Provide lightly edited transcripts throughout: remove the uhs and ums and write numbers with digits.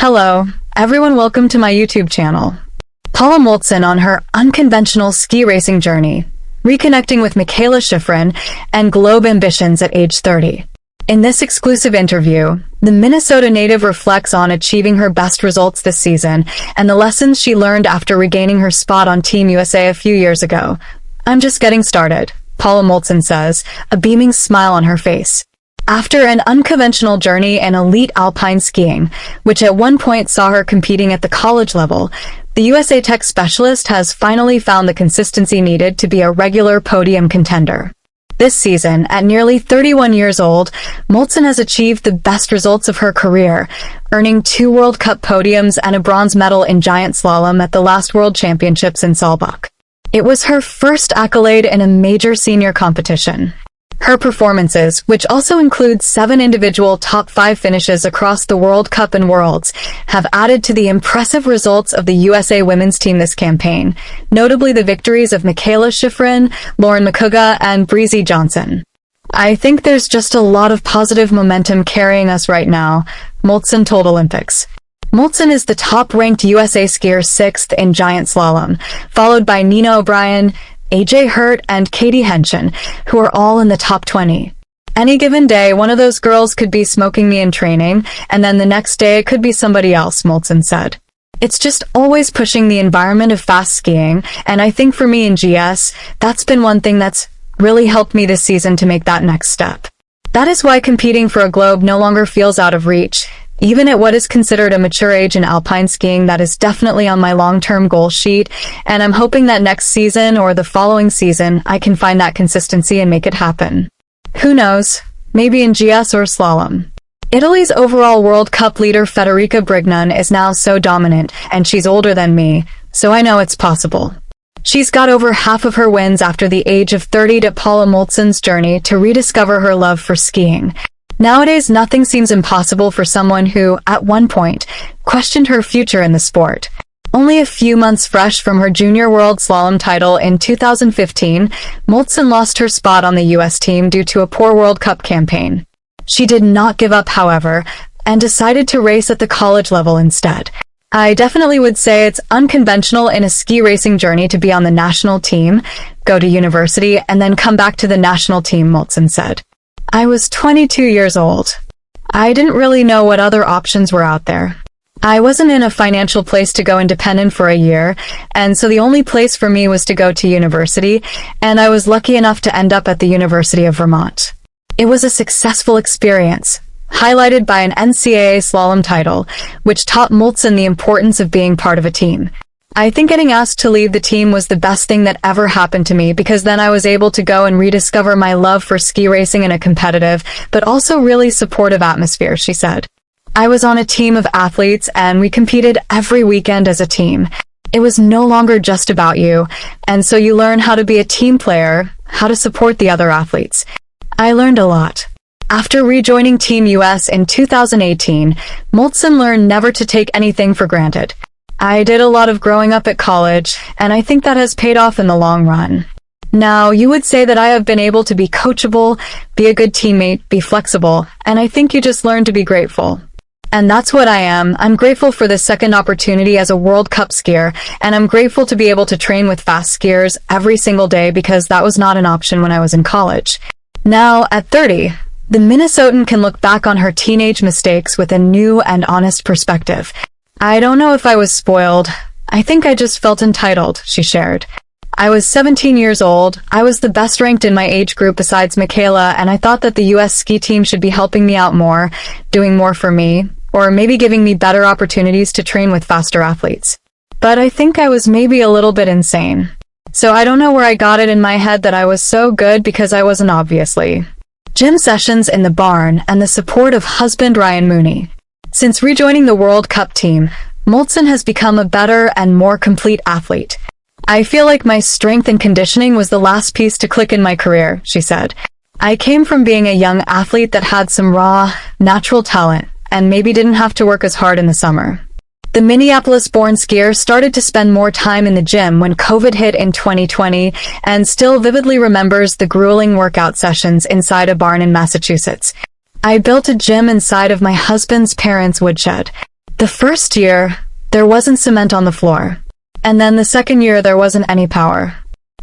Hello, everyone, welcome to my YouTube channel. Paula Moltzan on her unconventional ski racing journey, reconnecting with Mikaela Shiffrin, and globe ambitions at age 30. In this exclusive interview, the Minnesota native reflects on achieving her best results this season and the lessons she learned after regaining her spot on Team USA a few years ago. "I'm just getting started," Paula Moltzan says, a beaming smile on her face. After an unconventional journey in elite alpine skiing, which at one point saw her competing at the college level, the USA Tech specialist has finally found the consistency needed to be a regular podium contender. This season, at nearly 31 years old, Moltzan has achieved the best results of her career, earning 2 World Cup podiums and a bronze medal in giant slalom at the last World Championships in Saalbach. It was her first accolade in a major senior competition. Her performances, which also include 7 individual top 5 finishes across the World Cup and Worlds, have added to the impressive results of the USA women's team this campaign, notably the victories of Mikaela Shiffrin, Lauren McCouga, and Breezy Johnson. "I think there's just a lot of positive momentum carrying us right now," Moltzan told Olympics. Moltzan is the top-ranked USA skier 6th in giant slalom, followed by Nina O'Brien, AJ Hurt, and Katie Henshin, who are all in the top 20. "Any given day, one of those girls could be smoking me in training, and then the next day it could be somebody else," Moltzan said. "It's just always pushing the environment of fast skiing, and I think for me in GS, that's been one thing that's really helped me this season to make that next step. That is why competing for a globe no longer feels out of reach. Even at what is considered a mature age in alpine skiing, that is definitely on my long-term goal sheet, and I'm hoping that next season or the following season I can find that consistency and make it happen. Who knows, maybe in GS or slalom." Italy's overall World Cup leader Federica Brignon is now so dominant, and she's older than me, so I know it's possible. She's got over half of her wins after the age of 30 to Paula Moltzan's journey to rediscover her love for skiing. Nowadays, nothing seems impossible for someone who, at one point, questioned her future in the sport. Only a few months fresh from her junior world slalom title in 2015, Moltzan lost her spot on the U.S. team due to a poor World Cup campaign. She did not give up, however, and decided to race at the college level instead. "I definitely would say it's unconventional in a ski racing journey to be on the national team, go to university, and then come back to the national team," Moltzan said. "I was 22 years old. I didn't really know what other options were out there. I wasn't in a financial place to go independent for a year, and so the only place for me was to go to university, and I was lucky enough to end up at the University of Vermont. It was a successful experience, highlighted by an NCAA slalom title, which taught Moltzan the importance of being part of a team. I think getting asked to leave the team was the best thing that ever happened to me because then I was able to go and rediscover my love for ski racing in a competitive, but also really supportive atmosphere," she said. "I was on a team of athletes and we competed every weekend as a team. It was no longer just about you, and so you learn how to be a team player, how to support the other athletes. I learned a lot." After rejoining Team US in 2018, Moltzan learned never to take anything for granted. "I did a lot of growing up at college, and I think that has paid off in the long run. Now, you would say that I have been able to be coachable, be a good teammate, be flexible, and I think you just learn to be grateful. And that's what I am. I'm grateful for this second opportunity as a World Cup skier, and I'm grateful to be able to train with fast skiers every single day because that was not an option when I was in college." Now, at 30, the Minnesotan can look back on her teenage mistakes with a new and honest perspective. "I don't know if I was spoiled. I think I just felt entitled," she shared. "I was 17 years old. I was the best ranked in my age group besides Mikaela, and I thought that the US ski team should be helping me out more, doing more for me, or maybe giving me better opportunities to train with faster athletes. But I think I was maybe a little bit insane. So I don't know where I got it in my head that I was so good because I wasn't, obviously." Gym sessions in the barn and the support of husband Ryan Mooney. Since rejoining the World Cup team, Moltzan has become a better and more complete athlete. "I feel like my strength and conditioning was the last piece to click in my career," she said. "I came from being a young athlete that had some raw, natural talent, and maybe didn't have to work as hard in the summer." The Minneapolis-born skier started to spend more time in the gym when COVID hit in 2020 and still vividly remembers the grueling workout sessions inside a barn in Massachusetts. "I built a gym inside of my husband's parents' woodshed. The first year, there wasn't cement on the floor. And then the second year there wasn't any power.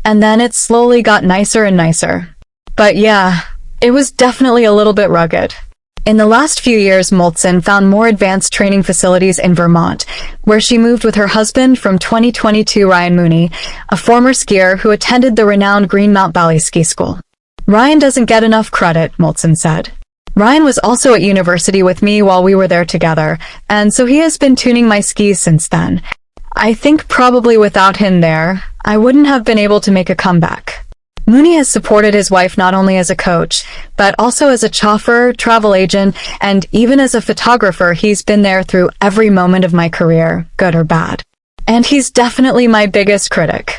And then it slowly got nicer and nicer. But yeah, it was definitely a little bit rugged. In the last few years, Moltzan found more advanced training facilities in Vermont, where she moved with her husband from 2022 Ryan Mooney, a former skier who attended the renowned Green Mount Valley Ski School. Ryan doesn't get enough credit, Moltzan said. Ryan was also at university with me while we were there together, and so he has been tuning my skis since then. I think probably without him there, I wouldn't have been able to make a comeback. Mooney has supported his wife not only as a coach, but also as a chauffeur, travel agent, and even as a photographer. He's been there through every moment of my career, good or bad. And he's definitely my biggest critic.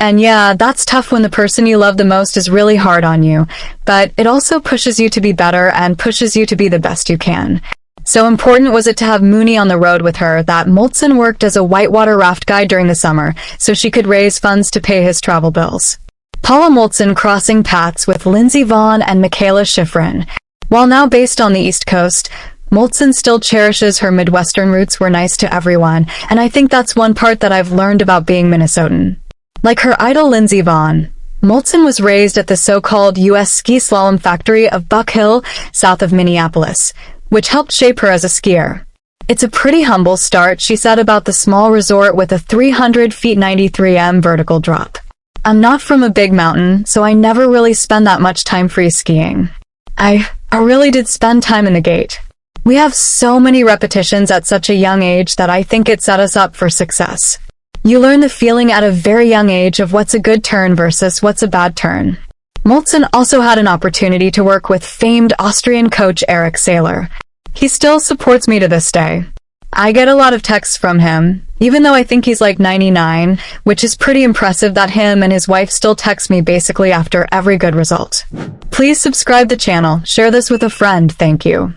And yeah, that's tough when the person you love the most is really hard on you, but it also pushes you to be better and pushes you to be the best you can. So important was it to have Mooney on the road with her that Moltzan worked as a whitewater raft guide during the summer so she could raise funds to pay his travel bills. Paula Moltzan crossing paths with Lindsey Vonn and Mikaela Shiffrin. While now based on the East Coast, Moltzan still cherishes her Midwestern roots. Were nice to everyone, and I think that's one part that I've learned about being Minnesotan. Like her idol Lindsey Vonn, Moltzan was raised at the so-called U.S. ski slalom factory of Buck Hill, south of Minneapolis, which helped shape her as a skier. It's a pretty humble start, she said about the small resort with a 300 feet 93 m vertical drop. I'm not from a big mountain, so I never really spend that much time free skiing. I really did spend time in the gate. We have so many repetitions at such a young age that I think it set us up for success. You learn the feeling at a very young age of what's a good turn versus what's a bad turn. Moltzan also had an opportunity to work with famed Austrian coach Eric Saylor. He still supports me to this day. I get a lot of texts from him, even though I think he's like 99, which is pretty impressive that him and his wife still text me basically after every good result. Please subscribe the channel, share this with a friend, thank you.